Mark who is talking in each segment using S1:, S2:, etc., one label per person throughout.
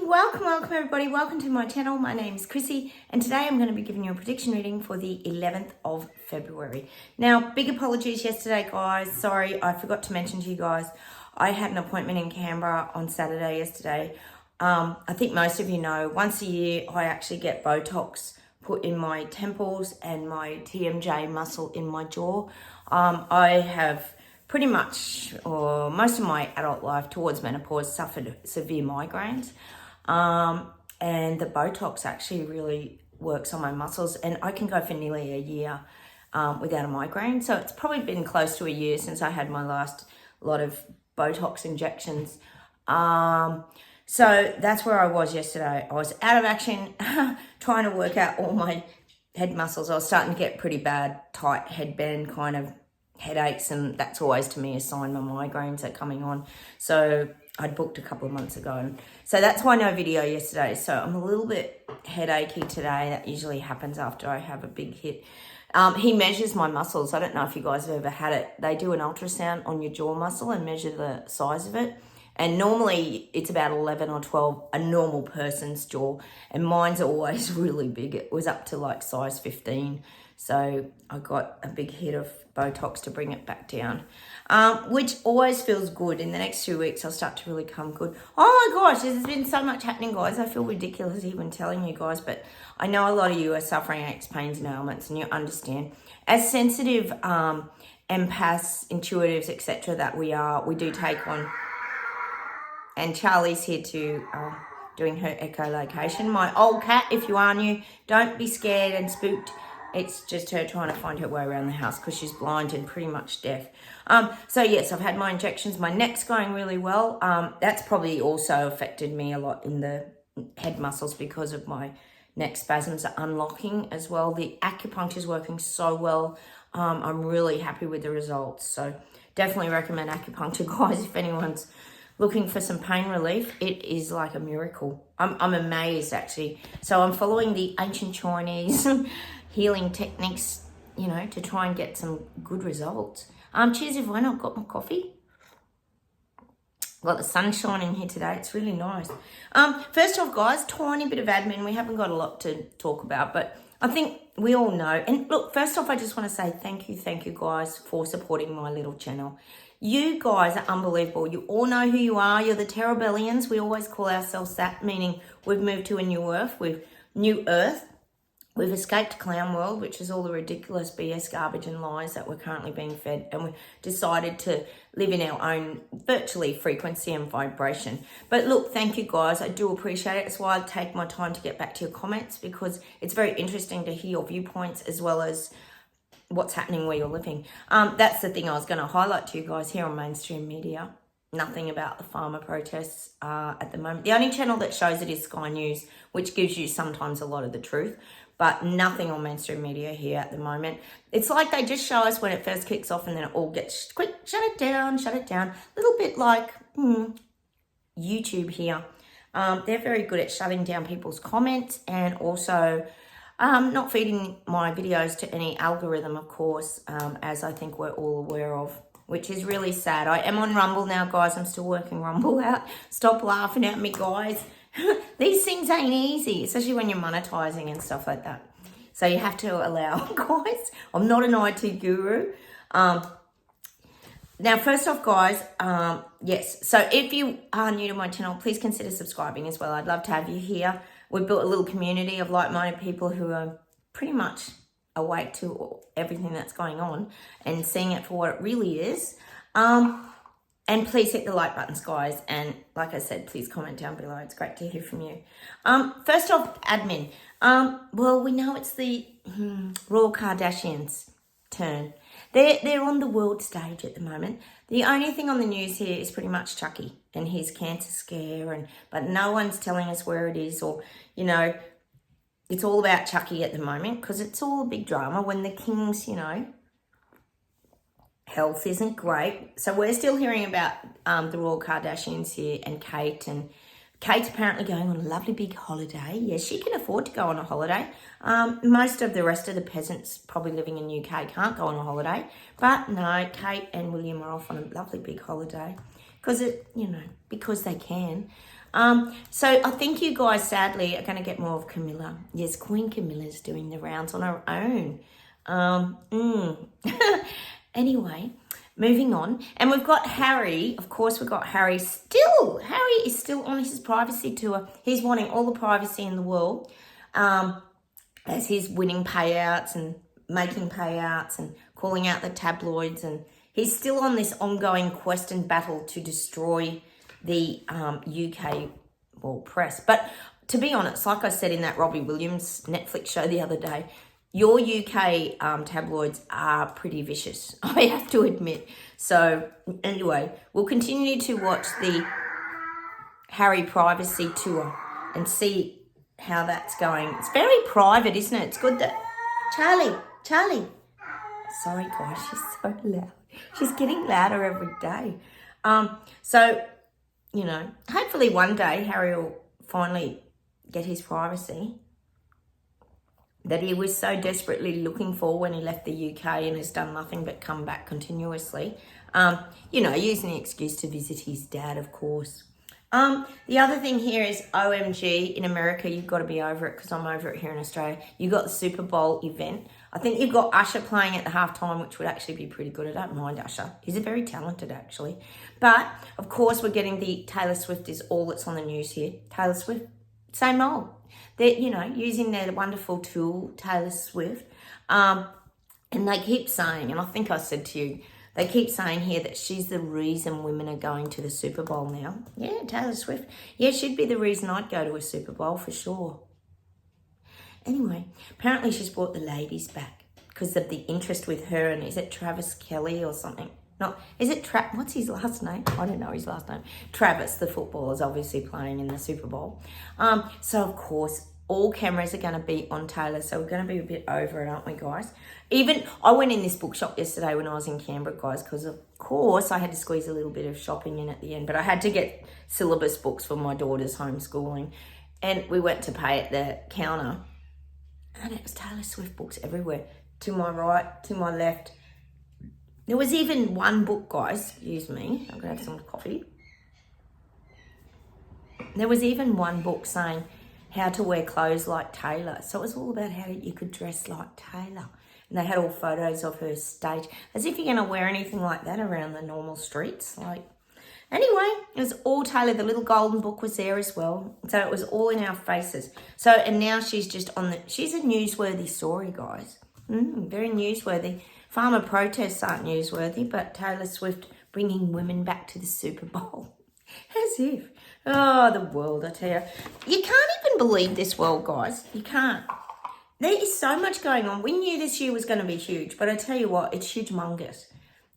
S1: welcome everybody. Welcome to my channel. My name is Chrissy and today I'm going to be giving you a prediction reading for the 11th of February. Now, big apologies yesterday, guys. Sorry, I forgot to mention to you guys, I had an appointment in Canberra on Saturday yesterday. I think most of you know, once a year I actually get Botox put in my temples and my TMJ muscle in my jaw. I have pretty much, or most of my adult life towards menopause, suffered severe migraines. And the Botox actually really works on my muscles, and I can go for nearly a year without a migraine. So it's probably been close to a year since I had my last lot of Botox injections. So that's where I was yesterday. I was out of action trying to work out all my head muscles. I was starting to get pretty bad, tight headband kind of headaches, and that's always to me a sign my migraines are coming on. So I'd booked a couple of months ago. So that's why no video yesterday. So I'm a little bit headachy today. That usually happens after I have a big hit. He measures my muscles. I don't know if you guys have ever had it. They do an ultrasound on your jaw muscle and measure the size of it. And normally it's about 11 or 12, a normal person's jaw. And mine's always really big. It was up to like size 15. So I got a big hit of Botox to bring it back down, which always feels good. In the next 2 weeks, I'll start to really come good. Oh my gosh, there's been so much happening, guys. I feel ridiculous even telling you guys, but I know a lot of you are suffering aches, pains, and ailments, and you understand. As sensitive empaths, intuitives, etc. that we are, we do take on. And Charlie's here to doing her echolocation. My old cat, if you are new, don't be scared and spooked. It's just her trying to find her way around the house because she's blind and pretty much deaf. So yes, I've had my injections. My neck's going really well. That's probably also affected me a lot in the head muscles because of my neck spasms are unlocking as well. The acupuncture is working so well. I'm really happy with the results. So definitely recommend acupuncture, guys, if anyone's looking for some pain relief. It is like a miracle. I'm amazed, actually. So I'm following the ancient Chinese healing techniques, you know, to try and get some good results. Cheers, everyone. I've got my coffee. Got the sun shining here today. It's really nice. First off, guys, tiny bit of admin. We haven't got a lot to talk about, but I think we all know. And look, first off, I just want to say thank you guys for supporting my little channel. You guys are unbelievable. You all know who you are. You're the Terrabellians. We always call ourselves that, meaning we've moved to a new earth. We've escaped clown world, which is all the ridiculous BS garbage and lies that we're currently being fed. And we decided to live in our own virtually frequency and vibration. But look, thank you guys. I do appreciate it. That's why I take my time to get back to your comments, because it's very interesting to hear your viewpoints as well as what's happening where you're living. That's the thing I was going to highlight to you guys here on mainstream media. Nothing about the farmer protests at the moment. The only channel that shows it is Sky News, which gives you sometimes a lot of the truth, but nothing on mainstream media here at the moment. It's like they just show us when it first kicks off and then it all gets quick, shut it down. A little bit like YouTube here. They're very good at shutting down people's comments and also not feeding my videos to any algorithm, of course, as I think we're all aware of, which is really sad. I am on Rumble now, guys. I'm still working Rumble out. Stop laughing at me, guys. These things ain't easy, especially when you're monetizing and stuff like that. So you have to allow, guys. I'm not an IT guru. Now, first off, guys, yes. So if you are new to my channel, please consider subscribing as well. I'd love to have you here. We've built a little community of like-minded people who are pretty much awake to everything that's going on and seeing it for what it really is. And please hit the like buttons, guys. And like I said, please comment down below. It's great to hear from you. First off, admin. Well, we know it's the Royal Kardashians' turn. They're on the world stage at the moment. The only thing on the news here is pretty much Chucky and his cancer scare, but no one's telling us where it is, or, you know, it's all about Chucky at the moment because it's all a big drama when the king's, you know, health isn't great. So we're still hearing about the Royal Kardashians here and Kate. And Kate's apparently going on a lovely big holiday. Yes, she can afford to go on a holiday. Most of the rest of the peasants probably living in UK can't go on a holiday. But no, Kate and William are off on a lovely big holiday because because they can. So I think you guys, sadly, are going to get more of Camilla. Yes, Queen Camilla's doing the rounds on her own. Anyway, moving on. And we've got Harry. Of course, we've got Harry still. Harry is still on his privacy tour. He's wanting all the privacy in the world as he's winning payouts and making payouts and calling out the tabloids. And he's still on this ongoing quest and battle to destroy the UK press. But to be honest, like I said in that Robbie Williams Netflix show the other day, your UK tabloids are pretty vicious, I have to admit. So anyway, we'll continue to watch the Harry privacy tour and see how that's going. It's very private, isn't it? It's good that... Charlie. Sorry, guys, she's so loud. She's getting louder every day. So, you know, hopefully one day Harry will finally get his privacy that he was so desperately looking for when he left the UK and has done nothing but come back continuously. You know, using the excuse to visit his dad, of course. The other thing here is OMG, in America, you've got to be over it because I'm over it here in Australia. You got the Super Bowl event. I think you've got Usher playing at the halftime, which would actually be pretty good. I don't mind Usher. He's very talented, actually. But, of course, we're getting the Taylor Swift is all that's on the news here. Taylor Swift, same old. They're, you know, using their wonderful tool, Taylor Swift. And they keep saying, and I think I said to you, they keep saying here that she's the reason women are going to the Super Bowl now. Yeah, Taylor Swift. Yeah, she'd be the reason I'd go to a Super Bowl for sure. Anyway, apparently she's brought the ladies back because of the interest with her and is it Travis Kelly or something? No, is it what's his last name? I don't know his last name. Travis, the footballer, is obviously playing in the Super Bowl. So, of course, all cameras are going to be on Taylor, so we're going to be a bit over it, aren't we, guys? Even, I went in this bookshop yesterday when I was in Canberra, guys, because, of course, I had to squeeze a little bit of shopping in at the end, but I had to get syllabus books for my daughter's homeschooling, and we went to pay at the counter, and it was Taylor Swift books everywhere, to my right, to my left. There was even one book, guys, excuse me, I'm going to have some coffee. There was even one book saying how to wear clothes like Taylor. So it was all about how you could dress like Taylor. And they had all photos of her stage, as if you're going to wear anything like that around the normal streets. Like, anyway, it was all Taylor. The little golden book was there as well. So it was all in our faces. So, and now she's just on she's a newsworthy story, guys. Very newsworthy. Farmer protests aren't newsworthy, but Taylor Swift bringing women back to the Super Bowl. As if. Oh, the world, I tell you. You can't even believe this world, guys. You can't. There is so much going on. We knew this year was going to be huge, but I tell you what, it's humongous.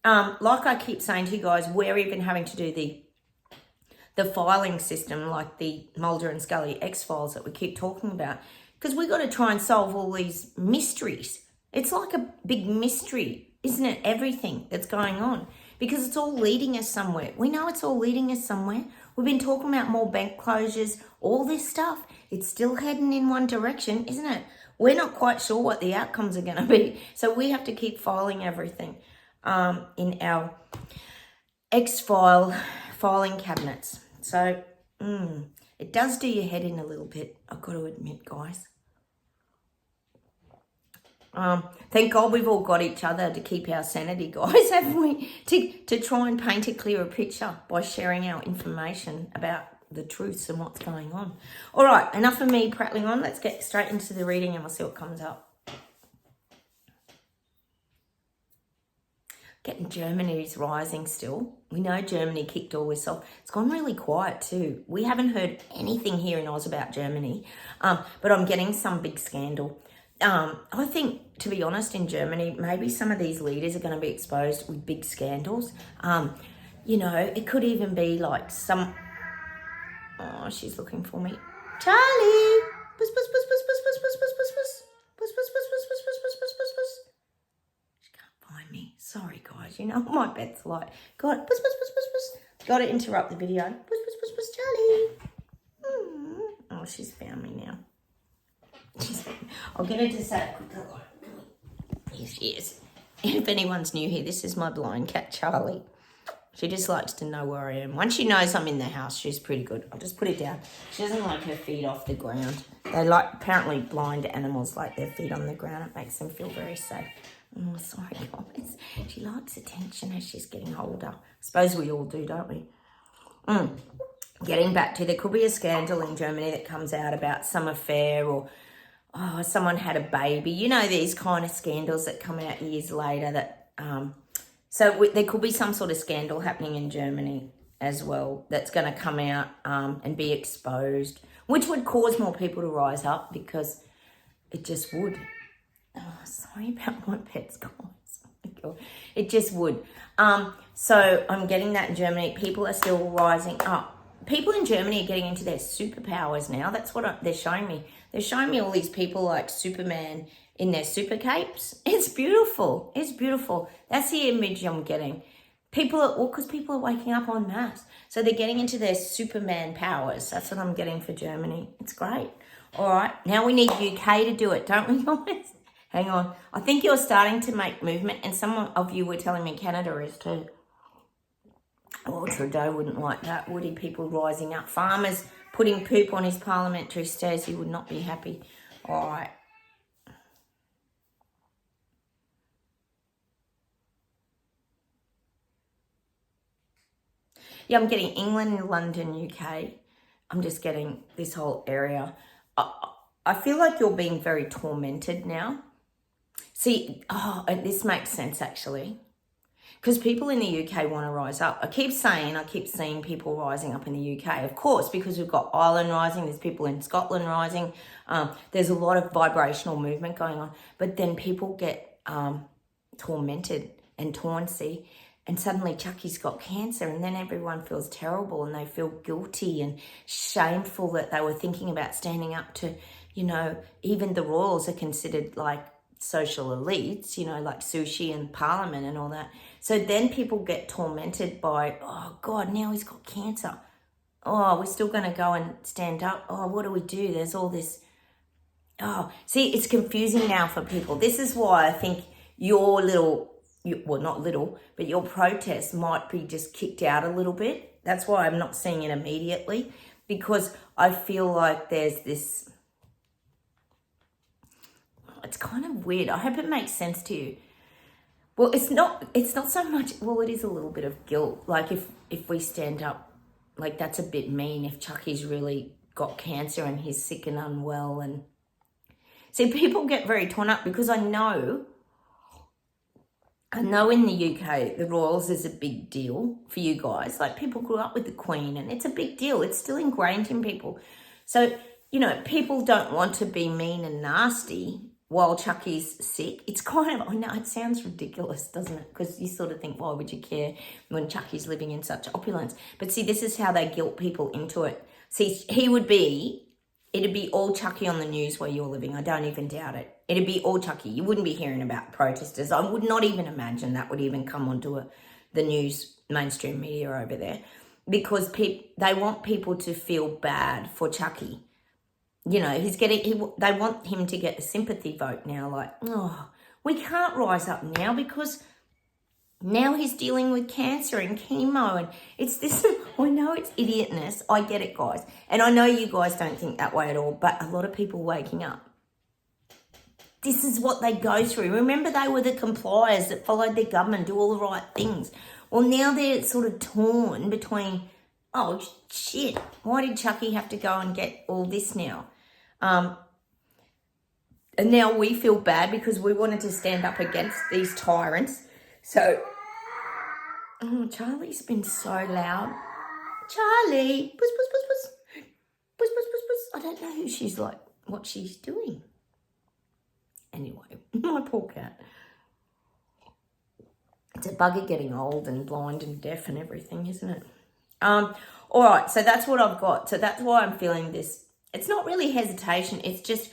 S1: Like I keep saying to you guys, we're even having to do the filing system, like the Mulder and Scully X-Files that we keep talking about, because we've got to try and solve all these mysteries. It's like a big mystery, isn't it? Everything that's going on, because it's all leading us somewhere. We know it's all leading us somewhere. We've been talking about more bank closures, all this stuff. It's still heading in one direction, isn't it? We're not quite sure what the outcomes are going to be. So we have to keep filing everything in our X-file filing cabinets. So it does do your head in a little bit, I've got to admit, guys. Thank God we've all got each other to keep our sanity, guys, haven't we? To try and paint a clearer picture by sharing our information about the truths and what's going on. All right, enough of me prattling on. Let's get straight into the reading and we'll see what comes up. Getting Germany is rising still. We know Germany kicked all this off. It's gone really quiet too. We haven't heard anything here in Oz about Germany, but I'm getting some big scandal. I think, to be honest, in Germany, maybe some of these leaders are going to be exposed with big scandals. You know, it could even be like some... Oh, she's looking for me. Charlie! Puss, puss, puss, puss, puss, puss, puss, puss, puss, puss. Puss, puss, puss, puss, puss, puss, puss, puss, puss, puss. She can't find me. Sorry, guys. You know what my pet's like. God, puss, puss, puss, puss, puss. Got to interrupt the video. Puss, puss, puss, puss, Charlie. Oh, she's found me now. I'll get her to say a quick hello. Here she is. If anyone's new here, this is my blind cat, Charlie. She just likes to know where I am. Once she knows I'm in the house, she's pretty good. I'll just put it down. She doesn't like her feet off the ground. They like, apparently blind animals like their feet on the ground. It makes them feel very safe. Oh, sorry, guys. She likes attention as she's getting older. I suppose we all do, don't we? Getting back to, there could be a scandal in Germany that comes out about some affair, or someone had a baby. You know, these kind of scandals that come out years later that... there could be some sort of scandal happening in Germany as well that's going to come out and be exposed, which would cause more people to rise up, because it just would. Oh, sorry about my pets, guys. Oh my God. It just would. So I'm getting that in Germany. People are still rising up. People in Germany are getting into their superpowers now. That's what they're showing me. They're showing me all these people like Superman in their super capes. It's beautiful. It's beautiful. That's the image I'm getting. Because people are waking up en masse. So they're getting into their Superman powers. That's what I'm getting for Germany. It's great. All right. Now we need UK to do it, don't we, guys? Hang on. I think you're starting to make movement, and some of you were telling me Canada is too. Oh, Trudeau wouldn't like that, would he? People rising up. Farmers putting poop on his parliamentary stairs. He would not be happy. All right. Yeah, I'm getting England, London, UK. I'm just getting this whole area. I feel like you're being very tormented now. See, this makes sense actually. Because people in the UK want to rise up. I keep seeing people rising up in the UK. Of course, because we've got Ireland rising, there's people in Scotland rising. There's a lot of vibrational movement going on. But then people get tormented and torn, see? And suddenly Chucky's got cancer, and then everyone feels terrible and they feel guilty and shameful that they were thinking about standing up to, you know, even the royals are considered like social elites, you know, like sushi and parliament and all that. So then people get tormented by, oh God, now he's got cancer. Oh, we're still going to go and stand up. Oh, what do we do? There's all this. Oh, see, it's confusing now for people. This is why I think your not little, but your protest might be just kicked out a little bit. That's why I'm not seeing it immediately, because I feel like there's this, it's kind of weird. I hope it makes sense to you. Well, it's not so much, well, it is a little bit of guilt. Like if we stand up, like that's a bit mean if Chucky's really got cancer and he's sick and unwell. And see, people get very torn up, because I know in the UK, the royals is a big deal for you guys. Like, people grew up with the Queen, and it's a big deal. It's still ingrained in people. So, you know, people don't want to be mean and nasty while Chucky's sick. It's kind of, I know it sounds ridiculous, doesn't it? Because you sort of think, why would you care when Chucky's living in such opulence? But see, this is how they guilt people into it. See, it'd be all Chucky on the news where you're living. I don't even doubt it. It'd be all Chucky. You wouldn't be hearing about protesters. I would not even imagine that would even come onto the news, mainstream media over there, because they want people to feel bad for Chucky. You know, they want him to get a sympathy vote now. Like, oh, we can't rise up now because now he's dealing with cancer and chemo, and it's this. I know it's idiotness. I get it, guys. And I know you guys don't think that way at all, but a lot of people waking up, this is what they go through. Remember, they were the compliers that followed their government, do all the right things. Well, now they're sort of torn between, oh, shit, why did Chucky have to go and get all this now? And now we feel bad because we wanted to stand up against these tyrants. So, oh, Charlie's been so loud. Charlie, puss, puss, puss, puss. Puss, puss, puss, puss. I don't know who she's like, what she's doing. Anyway, my poor cat. It's a bugger getting old and blind and deaf and everything, isn't it? All right, so that's what I've got. So that's why I'm feeling this. It's not really hesitation. It's just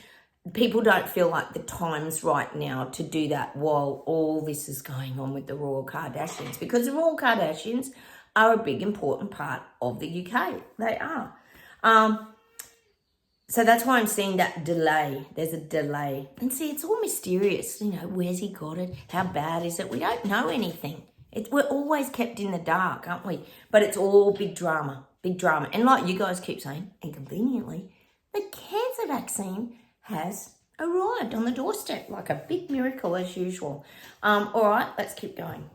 S1: people don't feel like the time's right now to do that while all this is going on with the Royal Kardashians, because the Royal Kardashians are a big, important part of the UK. They are. So that's why I'm seeing that delay. There's a delay. And see, it's all mysterious. You know, where's he got it? How bad is it? We don't know anything. We're always kept in the dark, aren't we? But it's all big drama, big drama. And like you guys keep saying, and conveniently, the cancer vaccine has arrived on the doorstep like a big miracle as usual. All right, let's keep going.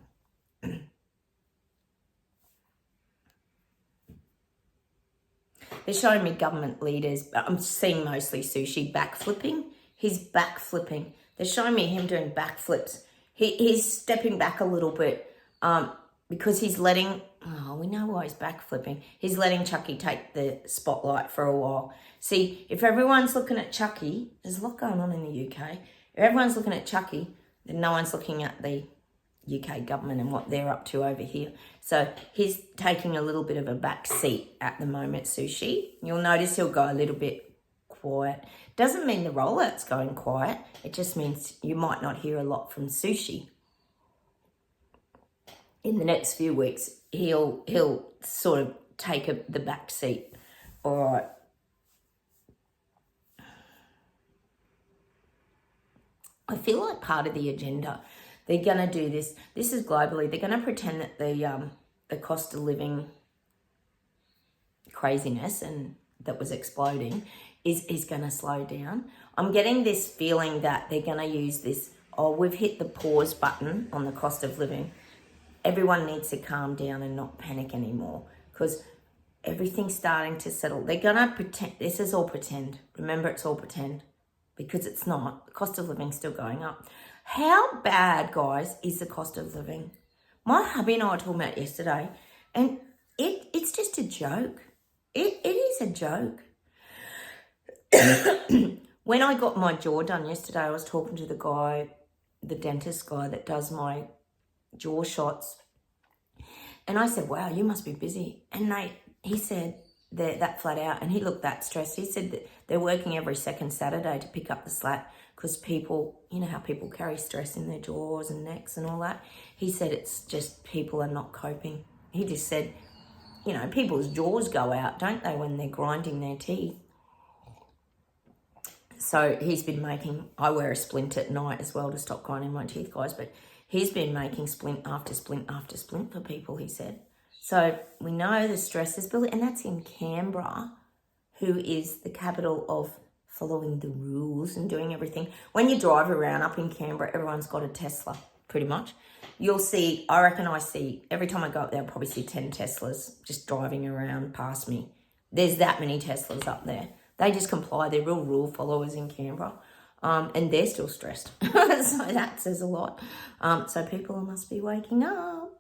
S1: They're showing me government leaders, but I'm seeing mostly Sushi backflipping. He's backflipping. They're showing me him doing backflips. He's stepping back a little bit because he's letting, we know why he's backflipping. He's letting Chucky take the spotlight for a while. See, if everyone's looking at Chucky, there's a lot going on in the UK. If everyone's looking at Chucky, then no one's looking at the UK government and what they're up to over here. So he's taking a little bit of a back seat at the moment, Sushi. You'll notice he'll go a little bit quiet. Doesn't mean the rollout's going quiet. It just means you might not hear a lot from Sushi. In the next few weeks, he'll sort of take the back seat. All right. I feel like part of the agenda, they're going to do this. This is globally. They're going to pretend that the cost of living craziness and that was exploding is going to slow down. I'm getting this feeling that they're going to use this, we've hit the pause button on the cost of living. Everyone needs to calm down and not panic anymore because everything's starting to settle. They're going to pretend, this is all pretend. Remember, it's all pretend because it's not. The cost of living's still going up. How bad, guys, is the cost of living? My hubby and I were talking about it yesterday, and it's just a joke. It is a joke. When I got my jaw done yesterday, I was talking to the guy, the dentist guy that does my jaw shots. And I said, wow, you must be busy. And he said that flat out, and he looked that stressed. He said that they're working every second Saturday to pick up the slack because people, you know how people carry stress in their jaws and necks and all that. He said it's just people are not coping. He just said, you know, people's jaws go out, don't they, when they're grinding their teeth. So he's been making, I wear a splint at night as well to stop grinding my teeth, guys, but he's been making splint after splint after splint for people, he said. So we know the stress is building, and that's in Canberra, who is the capital of following the rules and doing everything. When you drive around up in Canberra, everyone's got a Tesla, pretty much. You'll see, I reckon I see, every time I go up there, I'll probably see 10 Teslas just driving around past me. There's that many Teslas up there. They just comply. They're real rule followers in Canberra. And they're still stressed. So that says a lot. So people must be waking up.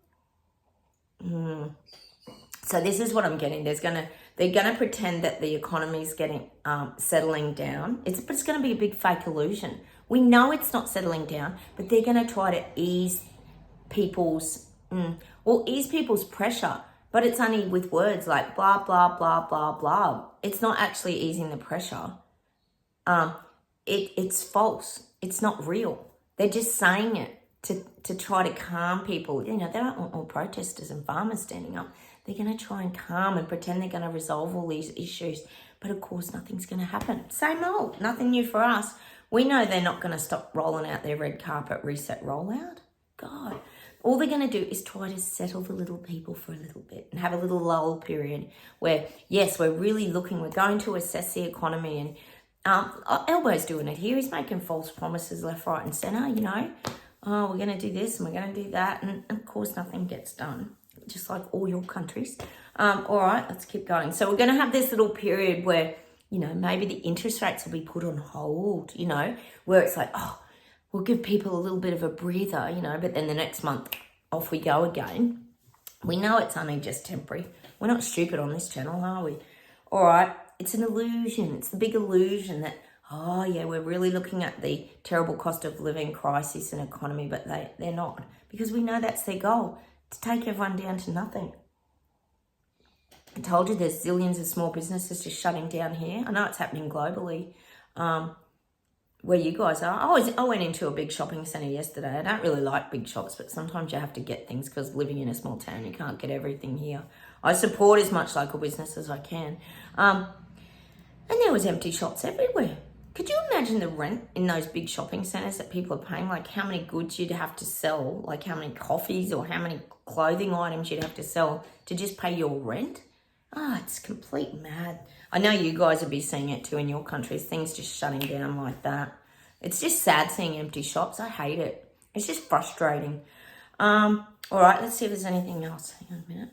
S1: So this is what I'm getting. They're gonna pretend that the economy's getting settling down. But it's gonna be a big fake illusion. We know it's not settling down, but they're gonna try to ease people's pressure. But it's only with words like blah, blah, blah, blah, blah. It's not actually easing the pressure. It's false. It's not real. They're just saying it to try to calm people. You know, they don't want all protesters and farmers standing up. They're going to try and calm and pretend they're going to resolve all these issues. But of course, nothing's going to happen. Same old. Nothing new for us. We know they're not going to stop rolling out their red carpet reset rollout. God. All they're going to do is try to settle the little people for a little bit and have a little lull period where, yes, we're really looking, we're going to assess the economy. And Elbow's doing it here. He's making false promises left, right and centre, you know. Oh, we're going to do this and we're going to do that. And of course, nothing gets done, just like all your countries. All right, let's keep going. So we're going to have this little period where, you know, maybe the interest rates will be put on hold, you know, where it's like, oh, we'll give people a little bit of a breather, you know, but then the next month, off we go again. We know it's only just temporary. We're not stupid on this channel, are we? All right, it's an illusion. It's the big illusion that, oh, yeah, we're really looking at the terrible cost of living crisis and economy, but they're not. Because we know that's their goal, to take everyone down to nothing. I told you there's zillions of small businesses just shutting down here. I know it's happening globally. Where you guys are. I went into a big shopping centre yesterday. I don't really like big shops, but sometimes you have to get things because living in a small town, you can't get everything here. I support as much local business as I can. And there was empty shops everywhere. Could you imagine the rent in those big shopping centres that people are paying? Like how many goods you'd have to sell, like how many coffees or how many clothing items you'd have to sell to just pay your rent? Oh, it's complete mad. I know you guys will be seeing it too in your countries, things just shutting down like that. It's just sad seeing empty shops. I hate it. It's just frustrating. All right, let's see if there's anything else. Hang on a minute.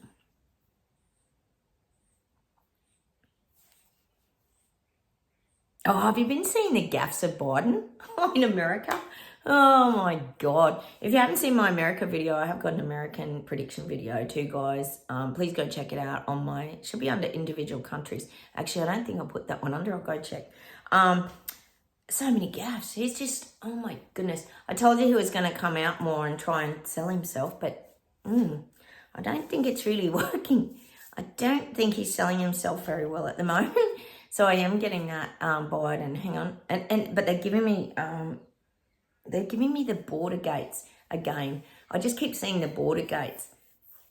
S1: Oh, have you been seeing the gaffes of Biden in America? Oh my God. If you haven't seen my America video, I have got an American prediction video too, guys. Please go check it out on my, it should be under individual countries. Actually, I don't think I'll put that one under. I'll go check. So many gaffes. He's just, oh my goodness. I told you he was going to come out more and try and sell himself, but I don't think it's really working. I don't think he's selling himself very well at the moment. So I am getting that Biden. Hang on, but they're giving me the border gates again. I just keep seeing the border gates,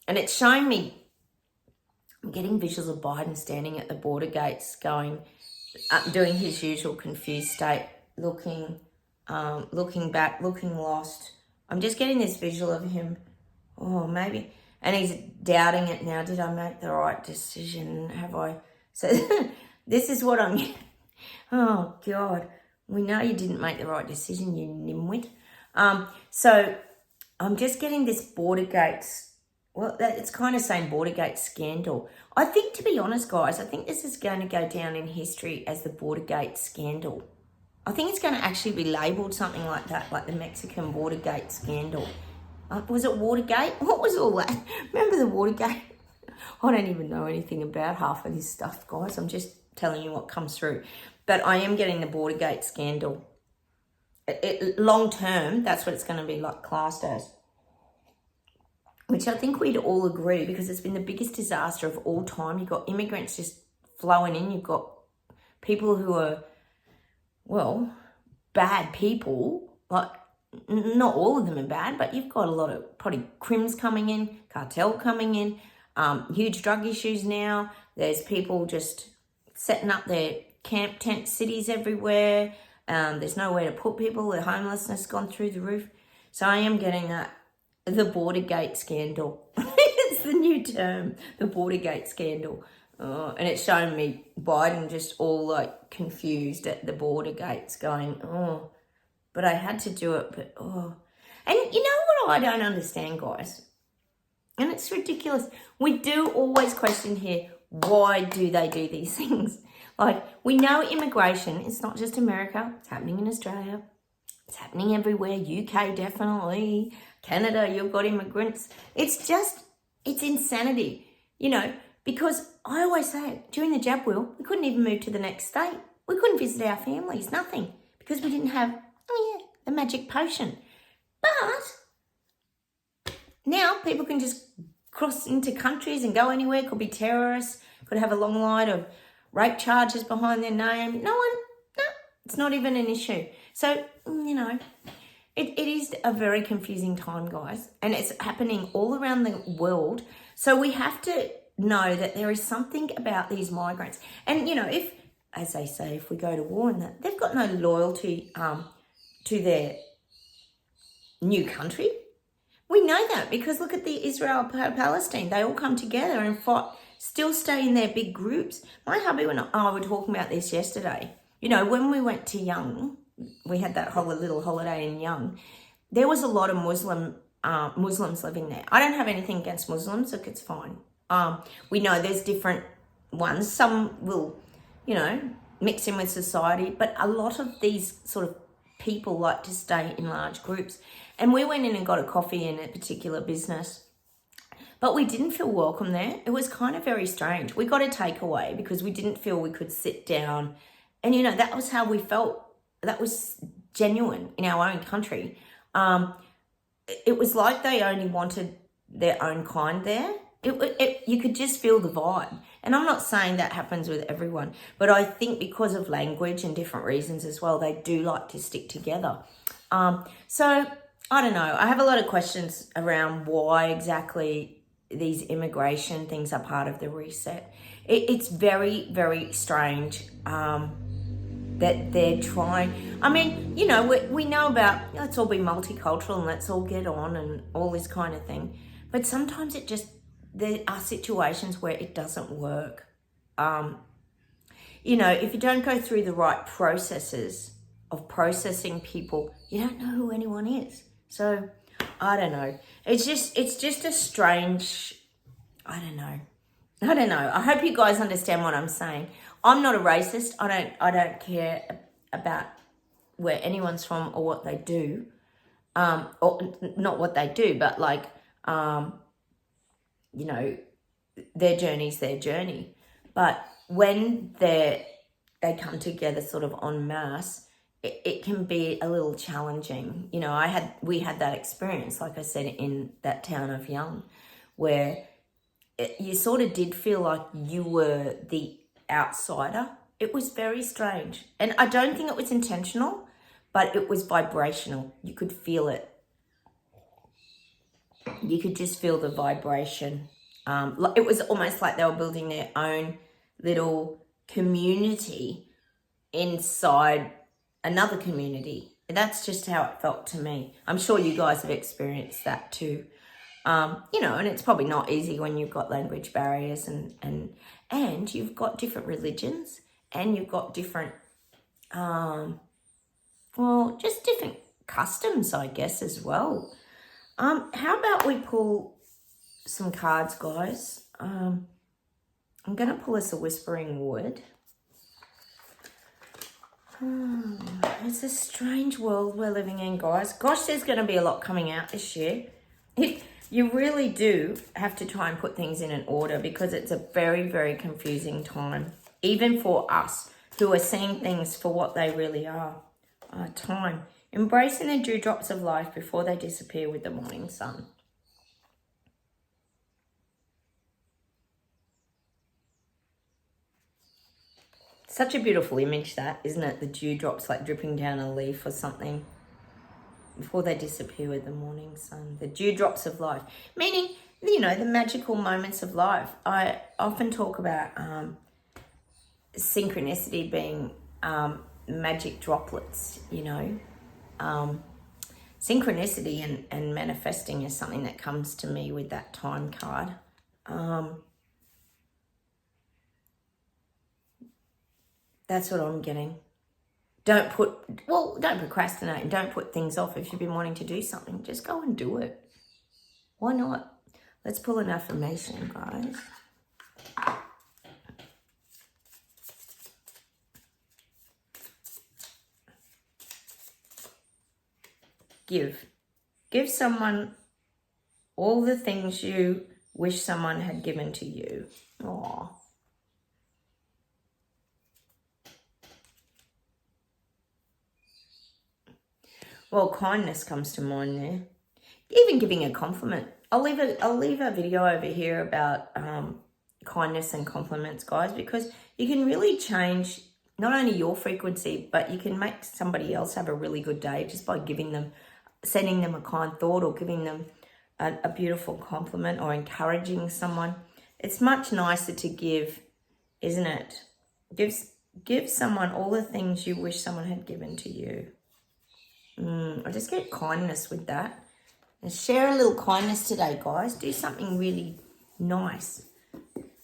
S1: and it's showing me. I'm getting visuals of Biden standing at the border gates, going, doing his usual confused state, looking back, looking lost. I'm just getting this visual of him. Oh, maybe, and he's doubting it now. Did I make the right decision? Have I? So. This is what I'm getting. Oh, God. We know you didn't make the right decision, you nimwit. So I'm just getting this border gates. Well, it's kind of saying border gates scandal. I think, to be honest, guys, I think this is going to go down in history as the border gate scandal. I think it's going to actually be labelled something like that, like the Mexican border gate scandal. Was it Watergate? What was all that? Remember the Watergate? I don't even know anything about half of this stuff, guys. I'm just telling you what comes through. But I am getting the Bordergate scandal. Long term, that's what it's going to be like classed as. Which I think we'd all agree, because it's been the biggest disaster of all time. You've got immigrants just flowing in. You've got people who are, well, bad people. Like, not all of them are bad, but you've got a lot of probably crims coming in, cartel coming in, huge drug issues now. There's people just setting up their camp tent cities everywhere. There's nowhere to put people. The homelessness gone through the roof. So I am getting that, the Bordergate scandal. It's the new term, the Bordergate scandal. And it's showing me Biden just all like confused at the border gates going, oh, but I had to do it, but oh. And you know what I don't understand, guys? And it's ridiculous. We do always question here, why do they do these things? Like, we know immigration, it's not just America, it's happening in Australia, it's happening everywhere, UK definitely, Canada, you've got immigrants. It's just, it's insanity, you know, because I always say, during the jab wheel, we couldn't even move to the next state. We couldn't visit our families, nothing, because we didn't have, oh yeah, the magic potion. But now people can just cross into countries and go anywhere. Could be terrorists, could have a long line of rape charges behind their name. No, it's not even an issue. So, you know, it is a very confusing time, guys, and it's happening all around the world. So we have to know that there is something about these migrants. And, you know, if, as they say, if we go to war and that, they've got no loyalty to their new country. We know that because look at the Israel-Palestine. They all come together and fight, still stay in their big groups. My hubby and I were talking about this yesterday. You know, when we went to Young, we had that whole little holiday in Young, there was a lot of Muslims living there. I don't have anything against Muslims. Look, it's fine. We know there's different ones. Some will, you know, mix in with society, but a lot of these sort of people like to stay in large groups. And we went in and got a coffee in a particular business, but we didn't feel welcome there. It was kind of very strange. We got a takeaway because we didn't feel we could sit down. And, you know, that was how we felt. That was genuine in our own country. It was like they only wanted their own kind there. You could just feel the vibe. And I'm not saying that happens with everyone, but I think because of language and different reasons as well, they do like to stick together. So I don't know. I have a lot of questions around why exactly these immigration things are part of the reset. It's very, very strange. that they're trying. I mean, you know, we know about let's all be multicultural and let's all get on and all this kind of thing. But sometimes there are situations where it doesn't work. You know, if you don't go through the right processes of processing people, you don't know who anyone is. So I don't know. It's just a strange, I don't know. I hope you guys understand what I'm saying. I'm not a racist. I don't care about where anyone's from or what they do. Or not what they do, but like, you know, their journey's their journey. But when they come together sort of en masse, it can be a little challenging. You know, we had that experience, like I said, in that town of Young, where you sort of did feel like you were the outsider. It was very strange. And I don't think it was intentional, but it was vibrational. You could feel it. You could just feel the vibration. It was almost like they were building their own little community inside another community. That's just how it felt to me. I'm sure you guys have experienced that too. You know, and it's probably not easy when you've got language barriers and you've got different religions and you've got different, just different customs, I guess, as well. How about we pull some cards, guys? I'm going to pull us a Whispering Wood. It's a strange world we're living in, guys. Gosh, there's going to be a lot coming out this year. You really do have to try and put things in an order because it's a very, very confusing time, even for us who are seeing things for what they really are. Time. Embracing the dewdrops of life before they disappear with the morning sun. Such a beautiful image that, isn't it? The dewdrops like dripping down a leaf or something before they disappear with the morning sun. The dewdrops of life. Meaning, you know, the magical moments of life. I often talk about synchronicity being magic droplets, you know. Synchronicity and manifesting is something that comes to me with that time card. That's what I'm getting. Don't procrastinate and don't put things off. If you've been wanting to do something, just go and do it. Why not? Let's pull an affirmation, guys. Give someone all the things you wish someone had given to you. Aww. Well, kindness comes to mind there. Even giving a compliment. I'll leave a video over here about kindness and compliments, guys, because you can really change not only your frequency, but you can make somebody else have a really good day just by sending them a kind thought or giving them a beautiful compliment or encouraging someone. It's much nicer to give, isn't it? Give someone all the things you wish someone had given to you. I just get kindness with that. And share a little kindness today, guys. Do something really nice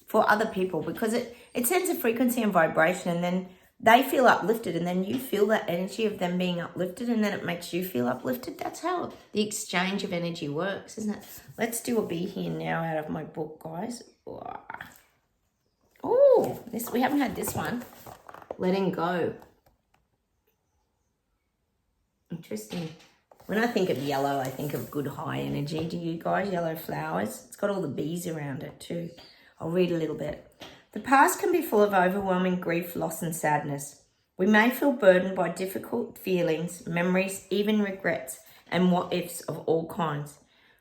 S1: for other people because it sends a frequency and vibration and then they feel uplifted and then you feel that energy of them being uplifted and then it makes you feel uplifted. That's how the exchange of energy works, isn't it? Let's do a Be Here Now out of my book, guys. Oh, we haven't had this one. Letting go. Interesting. When I think of yellow, I think of good high energy. Do you guys? Yellow flowers. It's got all the bees around it too. I'll read a little bit. The past can be full of overwhelming grief, loss and sadness. We may feel burdened by difficult feelings, memories, even regrets, and what-ifs of all kinds.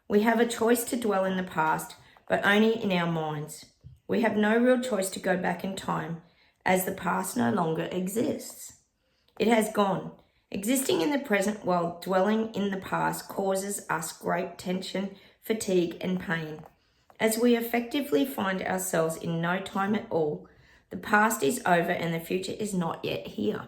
S1: We have a choice to dwell in the past, but only in our minds. We have no real choice to go back in time, as the past no longer exists. It has gone. Existing in the present while dwelling in the past causes us great tension, fatigue, and pain. As we effectively find ourselves in no time at all, the past is over and the future is not yet here.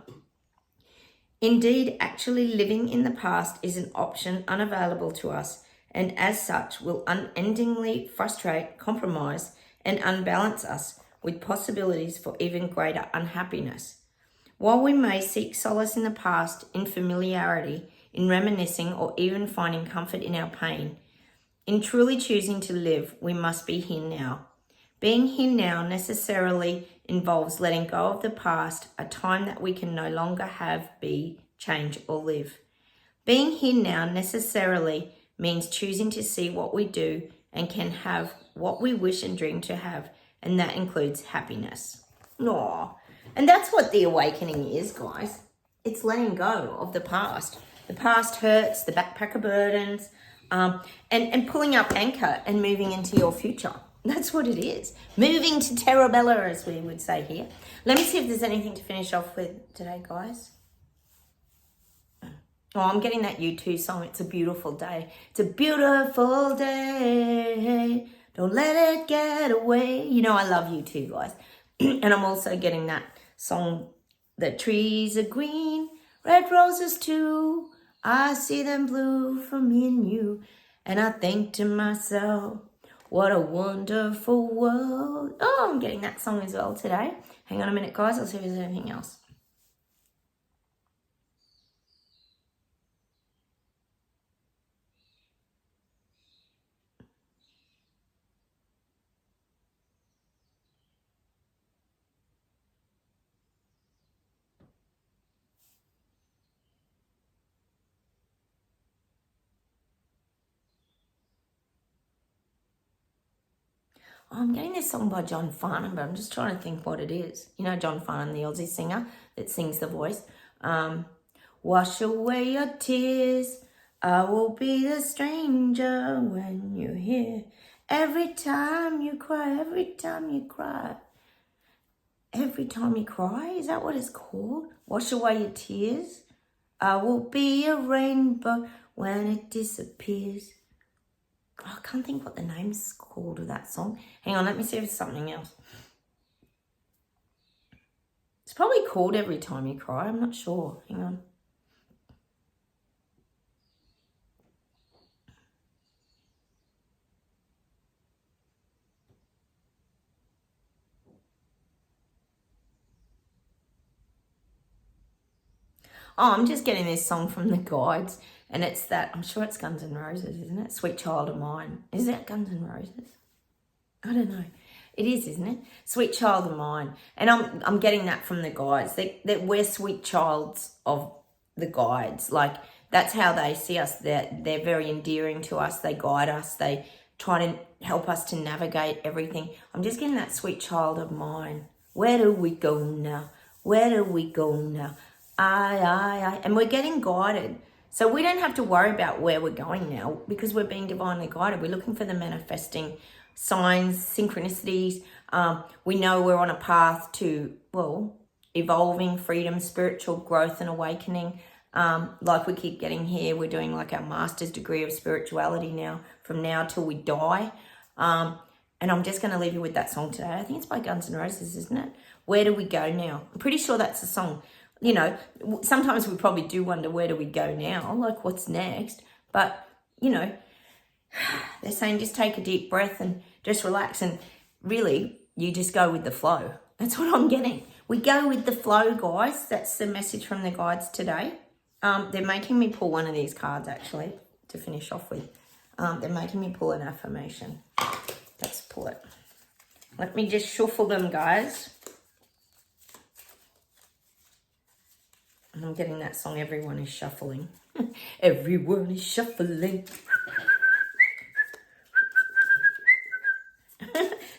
S1: Indeed, actually living in the past is an option unavailable to us, and as such will unendingly frustrate, compromise, and unbalance us with possibilities for even greater unhappiness. While we may seek solace in the past, in familiarity, in reminiscing, or even finding comfort in our pain, in truly choosing to live, we must be here now. Being here now necessarily involves letting go of the past, a time that we can no longer have, be, change, or live. Being here now necessarily means choosing to see what we do and can have what we wish and dream to have, and that includes happiness. Aww. And that's what the awakening is, guys. It's letting go of the past. The past hurts, the backpacker burdens, and pulling up anchor and moving into your future. That's what it is. Moving to Terra Bella, as we would say here. Let me see if there's anything to finish off with today, guys. Oh, I'm getting that U2 song. It's a beautiful day. It's a beautiful day. Don't let it get away. You know I love U2, guys. And I'm also getting that song, the trees are green, red roses too. I see them blue for me and you. And I think to myself, what a wonderful world. Oh, I'm getting that song as well today. Hang on a minute, guys. I'll see if there's anything else. Oh, I'm getting this song by John Farnham, but I'm just trying to think what it is. You know John Farnham, the Aussie singer that sings the voice. Wash away your tears. I will be the stranger when you're here. Every time you cry, every time you cry. Every time you cry? Is that what it's called? Wash away your tears. I will be a rainbow when it disappears. Oh, I can't think what the name's called of that song. Hang on, let me see if it's something else. It's probably called Every Time You Cry. I'm not sure. Hang on. Oh, I'm just getting this song from the Guides, and it's that, I'm sure it's Guns N' Roses, isn't it? Sweet Child of Mine. Is that Guns N' Roses? I don't know. It is, isn't it? Sweet Child of Mine. And I'm getting that from the Guides. That we're sweet childs of the Guides. Like, that's how they see us. They're very endearing to us. They guide us. They try to help us to navigate everything. I'm just getting that Sweet Child of Mine. Where do we go now? Where do we go now? I. And we're getting guided. So we don't have to worry about where we're going now because we're being divinely guided. We're looking for the manifesting signs, synchronicities. We know we're on a path to, well, evolving, freedom, spiritual growth and awakening. Like we keep getting here, we're doing like our master's degree of spirituality now, from now till we die. And I'm just going to leave you with that song today. I think it's by Guns N' Roses, isn't it? Where do we go now? I'm pretty sure that's the song. You know, sometimes we probably do wonder, where do we go now? Like, what's next? But, you know, they're saying just take a deep breath and just relax. And really, you just go with the flow. That's what I'm getting. We go with the flow, guys. That's the message from the Guides today. They're making me pull one of these cards, actually, to finish off with. They're making me pull an affirmation. Let's pull it. Let me just shuffle them, guys. I'm getting that song, Everyone is Shuffling. Everyone is shuffling.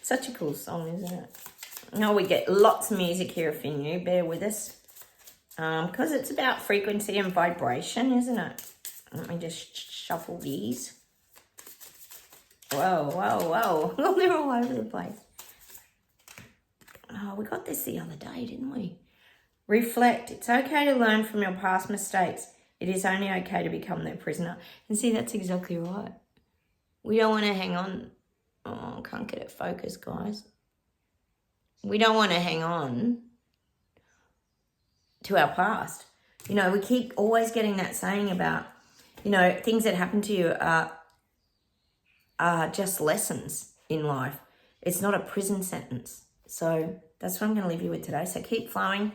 S1: Such a cool song, isn't it? Now we get lots of music here for you. Bear with us. Because it's about frequency and vibration, isn't it? Let me just shuffle these. Whoa, whoa, whoa. Oh, they're all over the place. Oh, we got this the other day, didn't we? Reflect. It's okay to learn from your past mistakes. It is only okay to become their prisoner. And see, that's exactly right. We don't want to hang on. Oh, I can't get it focused, guys. We don't want to hang on to our past. You know, we keep always getting that saying about, you know, things that happen to you are just lessons in life. It's not a prison sentence. So that's what I'm going to leave you with today. So keep flowing,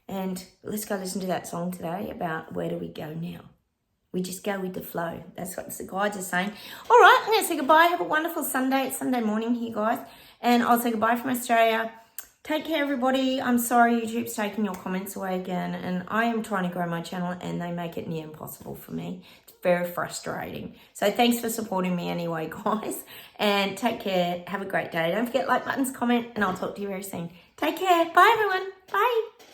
S1: and let's go listen to that song today about where do we go now. We just go with the flow. That's what the guides are saying. All right, I'm going to say goodbye. Have a wonderful Sunday. It's Sunday morning here, guys. And I'll say goodbye from Australia. Take care, everybody. I'm sorry YouTube's taking your comments away again. And I am trying to grow my channel, and they make it near impossible for me. It's very frustrating. So thanks for supporting me anyway, guys. And take care. Have a great day. Don't forget, like buttons, comment, and I'll talk to you very soon. Take care. Bye, everyone. Bye.